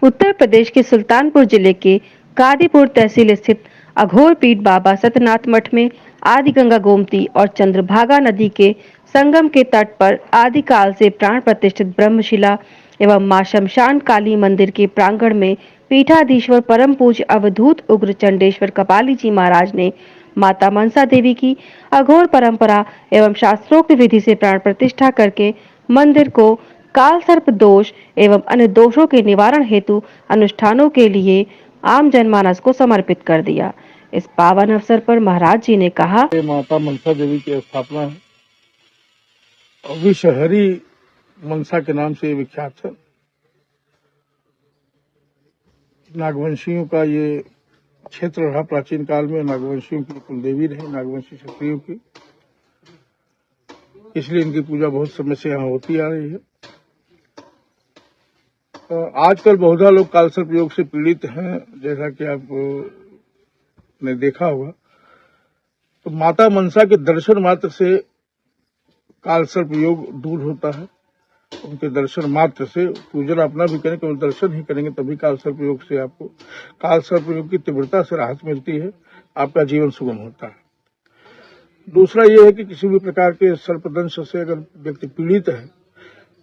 उत्तर प्रदेश के सुल्तानपुर जिले के कादीपुर तहसील स्थित अघोर पीठ बाबा सतनाथ मठ में आदि गंगा गोमती और चंद्रभागा नदी के संगम के तट पर आदिकाल से प्राण प्रतिष्ठित ब्रह्मशिला एवं मां शमशान काली मंदिर के प्रांगण में पीठाधीश्वर परम पूज्य अवधूत उग्र चंडेश्वर कपाली जी महाराज ने माता मनसा देवी की अघोर परंपरा एवं शास्त्रोक्त विधि से प्राण प्रतिष्ठा करके मंदिर को काल सर्प दोष एवं अन्य दोषों के निवारण हेतु अनुष्ठानों के लिए आम जनमानस को समर्पित कर दिया। इस पावन अवसर पर महाराज जी ने कहा, माता मनसा देवी की स्थापना है और विषहरी मनसा के नाम से विख्यात है। नागवंशियों का ये क्षेत्र रहा, प्राचीन काल में नागवंशियों की कुलदेवी रही, नागवंशी क्षत्रियों की, इसलिए इनकी पूजा बहुत समय से यहाँ होती आ रही है। आजकल बहुधा लोग कालसर्प योग से पीड़ित हैं, जैसा कि आप ने देखा होगा। तो माता मनसा के दर्शन मात्र से कालसर्प योग दूर होता है। उनके दर्शन मात्र से, पूजन अपना भी करें, केवल दर्शन ही करेंगे तभी कालसर्प योग से आपको कालसर्प योग की तीव्रता से राहत मिलती है, आपका जीवन सुगम होता है। दूसरा ये है कि किसी भी प्रकार के सर्पदंश से अगर व्यक्ति पीड़ित है,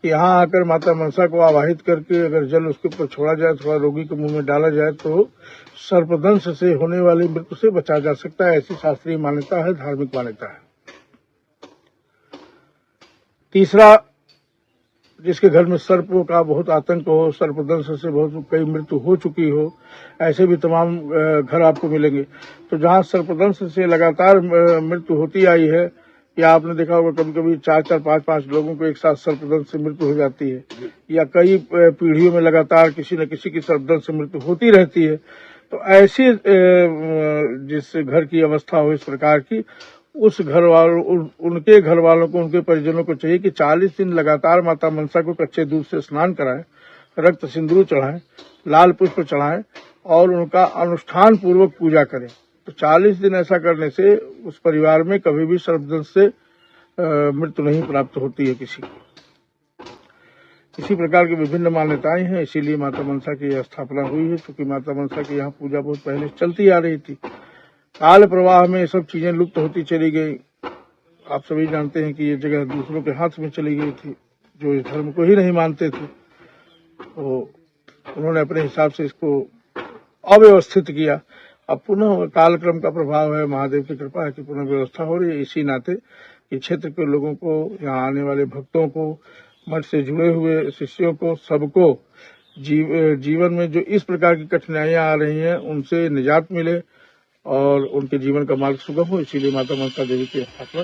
यहाँ आकर माता मनसा को आवाहित करके अगर जल उसके ऊपर छोड़ा जाए, थोड़ा रोगी के मुंह में डाला जाए, तो सर्पदंश से होने वाली मृत्यु से बचा जा सकता है। ऐसी शास्त्रीय मान्यता है, धार्मिक मान्यता है। तीसरा, जिसके घर में सर्प का बहुत आतंक हो, सर्पदंश से बहुत कई मृत्यु हो चुकी हो, ऐसे भी तमाम घर आपको मिलेंगे। तो जहाँ सर्पदंश से लगातार मृत्यु होती आई है, या आपने देखा होगा कभी कभी 4-4, 5-5 लोगों को एक साथ सर्पदंश से मृत्यु हो जाती है, या कई पीढ़ियों में लगातार किसी न किसी की सर्पदंश से मृत्यु होती रहती है। तो ऐसी जिस घर की अवस्था हो इस प्रकार की, उस घर वालों, उनके घर वालों को, उनके परिजनों को चाहिए कि 40 दिन लगातार माता मनसा को कच्चे दूध से स्नान कराएं, रक्त सिंदूर चढ़ाएं, लाल पुष्प चढ़ाएं और उनका अनुष्ठान पूर्वक पूजा करें। तो 40 दिन ऐसा करने से उस परिवार में कभी भी सर्पदंश से मृत्यु नहीं प्राप्त होती है किसी को। इसी प्रकार की विभिन्न मान्यताएं हैं, इसीलिए माता मनसा की स्थापना हुई है। क्योंकि माता मनसा की यहाँ पूजा बहुत पहले चलती आ रही थी। काल प्रवाह में सब चीजें लुप्त होती चली गई। आप सभी जानते हैं कि ये जगह दूसरों के हाथ में चली गई थी, जो इस धर्म को ही नहीं मानते थे। तो उन्होंने अपने हिसाब से इसको अव्यवस्थित किया। अब पुनः कालक्रम का प्रभाव है, महादेव की कृपा है कि पुनः व्यवस्था हो रही है। इसी नाते इस क्षेत्र के लोगों को, यहाँ आने वाले भक्तों को, मठ से जुड़े हुए शिष्यों को, सबको जीवन में जो इस प्रकार की कठिनाइयां आ रही हैं उनसे निजात मिले और उनके जीवन का मार्ग सुगम हो, इसीलिए माता मनसा देवी की स्थापना।